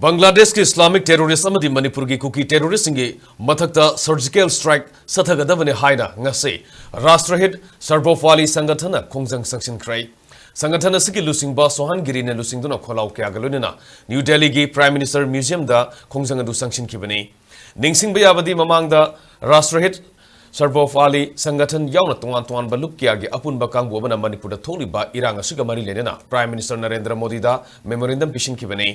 Bangladesh ki Islamic Terrorist amadi Manipur ki Kuki Terrorist singi mathakta surgical strike Touga-Dabani haina ngase Rastrahit Sarvopalli Sangathan khongjang changsinkhre Sangathan asiki lusingba sohan girine lusingduna kholau kya galunina New Delhi ki Prime Minister Museum da khongjang adu changsinkhibani ningsingba yabadi mamangda Rastrahit Sarvopalli Sangathan yauna tongan baluk kya gi apunba kangbu bana Manipur da tholiba irang asiga mari lenena Prime Minister Narendra Modi da memorandum pishinkhibani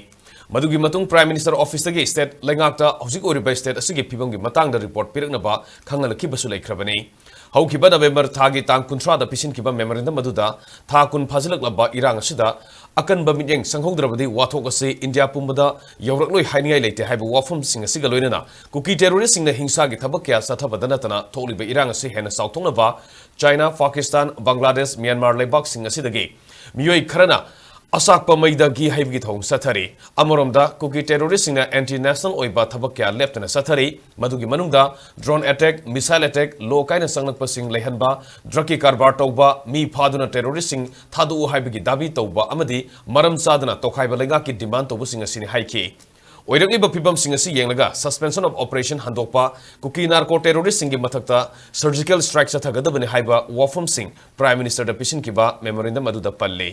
Madugi matung Prime Minister Office tagi state lengakta hojik oriba state asigi phibamgi matangda report piraknaba khangalaki basu laikhrabani haukiba November thagi tang kunthra da pisinkiba memorandum maduda tha kun phajalaklaba irang asida akanba minyeng sanghogdrabadi wathok ase India pumbada yawrakloi haingai leite haiba wafum sing asiga loinana Kuki Terrorist singna hingsa gi thabak kya sathabadana tana tholiba irang ase hena sauthongnaba China Pakistan Bangladesh Myanmar lebak sing asidagi miyoi kharana Asakpa maidagi haibgi thong sathari amoromda Kuki Terrorist singna anti-national oiba thabakya leftana sathari madugi manungda drone attack missile attack lo kaina sanglakpa sing lehanba draki karbar tawba mi phaduna terrorist sing thadu haibgi dabi tawba amadi maram sadana tokhaiba lenga ki demand tawbu sing asini haiki oirakliba phibam sing asi yenglaga suspension of operation handokpa Kuki narco terrorist singi mathakta surgical strike sathagadabani haiba wafum sing Prime Minister da pisin kiba memorandum aduda palle